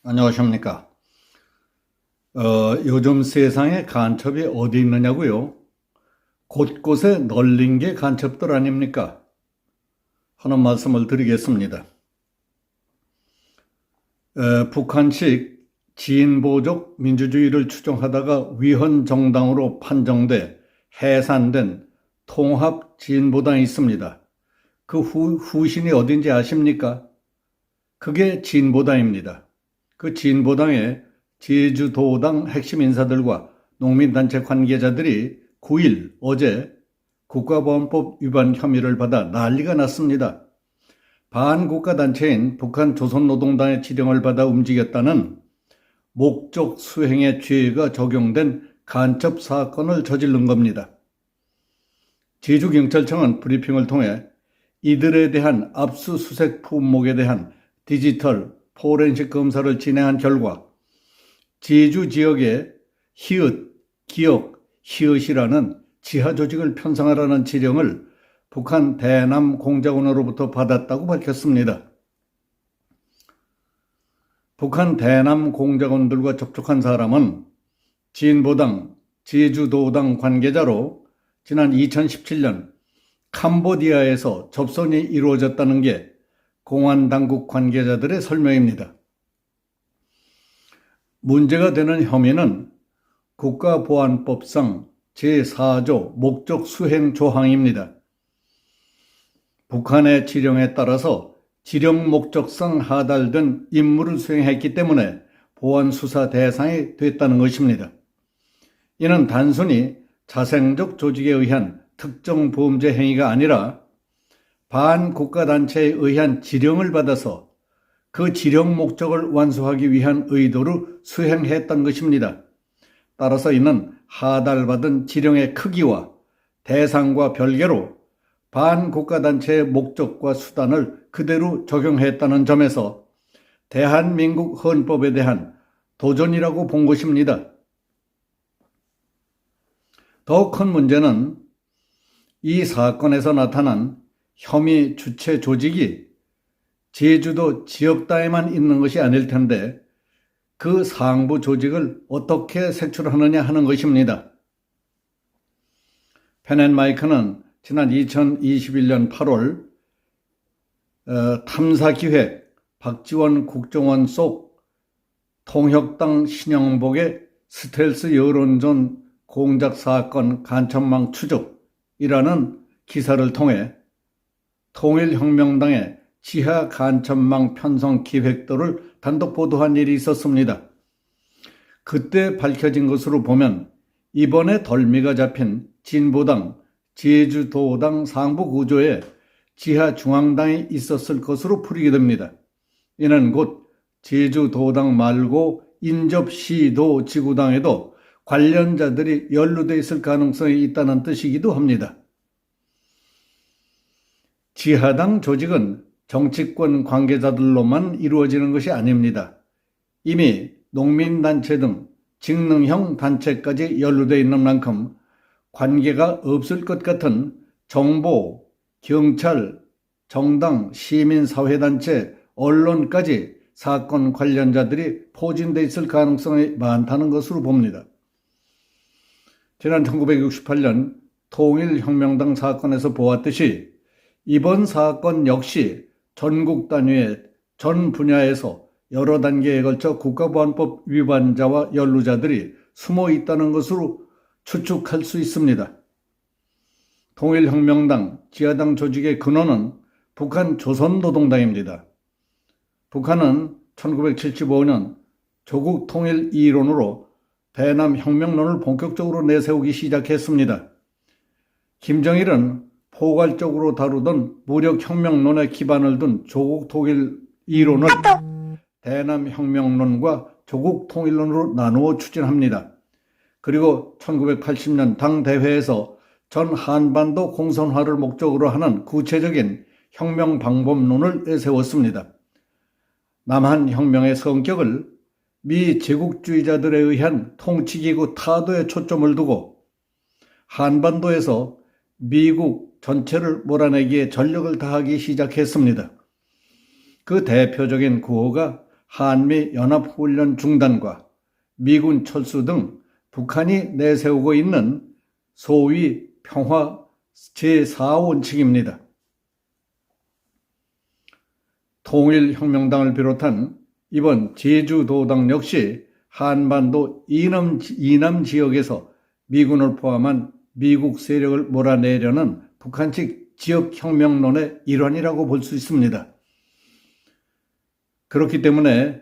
안녕하십니까. 요즘 세상에 간첩이 어디 있느냐고요? 곳곳에 널린 게 간첩들 아닙니까? 하는 말씀을 드리겠습니다. 북한식 진보적 민주주의를 추종하다가 위헌 정당으로 판정돼 해산된 통합진보당이 있습니다. 그 후신이 어딘지 아십니까? 그게 진보당입니다. 그 진보당의 제주도당 핵심 인사들과 농민단체 관계자들이 9일 어제 국가보안법 위반 혐의를 받아 난리가 났습니다. 반국가단체인 북한조선노동당의 지령을 받아 움직였다는 목적 수행의 죄가 적용된 간첩 사건을 저지른 겁니다. 제주경찰청은 브리핑을 통해 이들에 대한 압수수색 품목에 대한 디지털 포렌식 검사를 진행한 결과 제주 지역에 히읗, 기역, 히읗이라는 지하 조직을 편성하라는 지령을 북한 대남 공작원으로부터 받았다고 밝혔습니다. 북한 대남 공작원들과 접촉한 사람은 진보당, 제주도당 관계자로 지난 2017년 캄보디아에서 접선이 이루어졌다는 게 공안당국 관계자들의 설명입니다. 문제가 되는 혐의는 국가보안법상 제4조 목적 수행 조항입니다. 북한의 지령에 따라서 지령 목적상 하달된 임무를 수행했기 때문에 보안수사 대상이 됐다는 것입니다. 이는 단순히 자생적 조직에 의한 특정 범죄 행위가 아니라 반국가단체에 의한 지령을 받아서 그 지령 목적을 완수하기 위한 의도로 수행했던 것입니다. 따라서 이는 하달받은 지령의 크기와 대상과 별개로 반국가단체의 목적과 수단을 그대로 적용했다는 점에서 대한민국 헌법에 대한 도전이라고 본 것입니다. 더 큰 문제는 이 사건에서 나타난 혐의 주체 조직이 제주도 지역다에만 있는 것이 아닐 텐데 그 상부 조직을 어떻게 색출하느냐 하는 것입니다. 펜앤마이크는 지난 2021년 8월 탐사기획 박지원 국정원 속 통혁당 신영복의 스텔스 여론전 공작사건 간첩망 추적이라는 기사를 통해 통일혁명당의 지하 간첩망 편성 기획도를 단독 보도한 일이 있었습니다. 그때 밝혀진 것으로 보면 이번에 덜미가 잡힌 진보당, 제주도당 상부 구조에 지하 중앙당이 있었을 것으로 풀이게 됩니다. 이는 곧 제주도당 말고 인접시도 지구당에도 관련자들이 연루돼 있을 가능성이 있다는 뜻이기도 합니다. 지하당 조직은 정치권 관계자들로만 이루어지는 것이 아닙니다. 이미 농민단체 등 직능형 단체까지 연루되어 있는 만큼 관계가 없을 것 같은 정보, 경찰, 정당, 시민사회단체, 언론까지 사건 관련자들이 포진되어 있을 가능성이 많다는 것으로 봅니다. 지난 1968년 통일혁명당 사건에서 보았듯이 이번 사건 역시 전국 단위의 전 분야에서 여러 단계에 걸쳐 국가보안법 위반자와 연루자들이 숨어 있다는 것으로 추측할 수 있습니다. 통일혁명당, 지하당 조직의 근원은 북한 조선노동당입니다. 북한은 1975년 조국 통일 이론으로 대남 혁명론을 본격적으로 내세우기 시작했습니다. 김정일은 포괄적으로 다루던 무력혁명론에 기반을 둔 조국 통일 이론을 대남 혁명론과 조국 통일론으로 나누어 추진합니다. 그리고 1980년 당대회에서 전 한반도 공선화를 목적으로 하는 구체적인 혁명 방법론을 내세웠습니다. 남한 혁명의 성격을 미 제국주의자들에 의한 통치기구 타도에 초점을 두고 한반도에서 미국 전체를 몰아내기에 전력을 다하기 시작했습니다. 그 대표적인 구호가 한미 연합훈련 중단과 미군 철수 등 북한이 내세우고 있는 소위 평화 제4원칙입니다. 통일혁명당을 비롯한 이번 제주도당 역시 한반도 이남 지역에서 미군을 포함한 미국 세력을 몰아내려는 북한식 지역혁명론의 일환이라고 볼 수 있습니다. 그렇기 때문에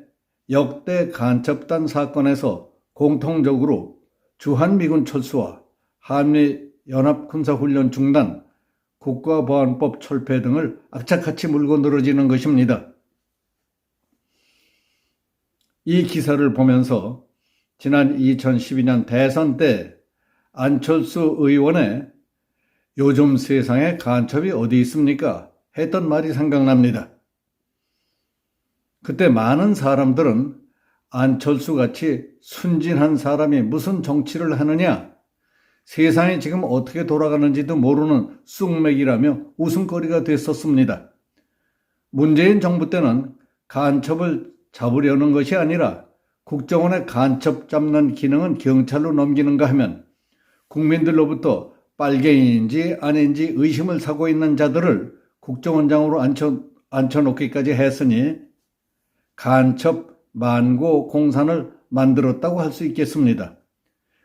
역대 간첩단 사건에서 공통적으로 주한미군 철수와 한미연합군사훈련 중단, 국가보안법 철폐 등을 악착같이 물고 늘어지는 것입니다. 이 기사를 보면서 지난 2012년 대선 때 안철수 의원의 "요즘 세상에 간첩이 어디 있습니까?" 했던 말이 생각납니다. 그때 많은 사람들은 안철수같이 순진한 사람이 무슨 정치를 하느냐, 세상이 지금 어떻게 돌아가는지도 모르는 쑥맥이라며 웃음거리가 됐었습니다. 문재인 정부 때는 간첩을 잡으려는 것이 아니라 국정원의 간첩 잡는 기능은 경찰로 넘기는가 하면 국민들로부터 빨갱이인지 아닌지 의심을 사고 있는 자들을 국정원장으로 앉혀놓기까지 했으니 간첩 만고 공산을 만들었다고 할 수 있겠습니다.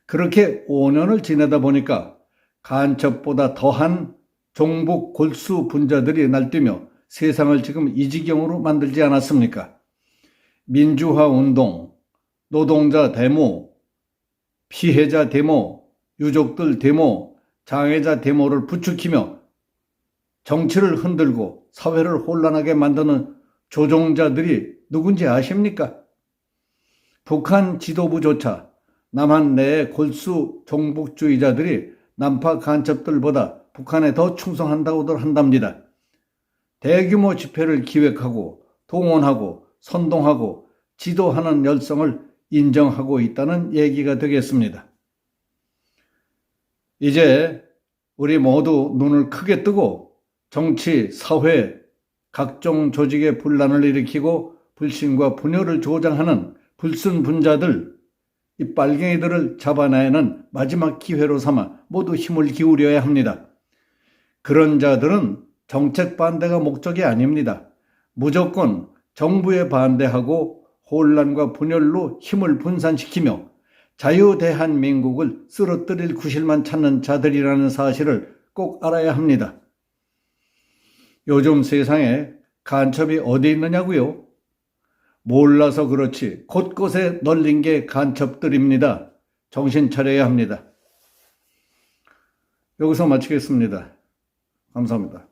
그렇게 5년을 지내다 보니까 간첩보다 더한 종북 골수 분자들이 날뛰며 세상을 지금 이 지경으로 만들지 않았습니까? 민주화 운동, 노동자 데모, 피해자 데모, 유족들 데모, 장애자 데모를 부추기며 정치를 흔들고 사회를 혼란하게 만드는 조종자들이 누군지 아십니까? 북한 지도부조차 남한 내의 골수 종북주의자들이 남파 간첩들보다 북한에 더 충성한다고들 한답니다. 대규모 집회를 기획하고 동원하고 선동하고 지도하는 열성을 인정하고 있다는 얘기가 되겠습니다. 이제 우리 모두 눈을 크게 뜨고 정치, 사회, 각종 조직의 분란을 일으키고 불신과 분열을 조장하는 불순분자들, 이 빨갱이들을 잡아내는 마지막 기회로 삼아 모두 힘을 기울여야 합니다. 그런 자들은 정책 반대가 목적이 아닙니다. 무조건 정부에 반대하고 혼란과 분열로 힘을 분산시키며 자유대한민국을 쓰러뜨릴 구실만 찾는 자들이라는 사실을 꼭 알아야 합니다. 요즘 세상에 간첩이 어디 있느냐고요? 몰라서 그렇지 곳곳에 널린 게 간첩들입니다. 정신 차려야 합니다. 여기서 마치겠습니다. 감사합니다.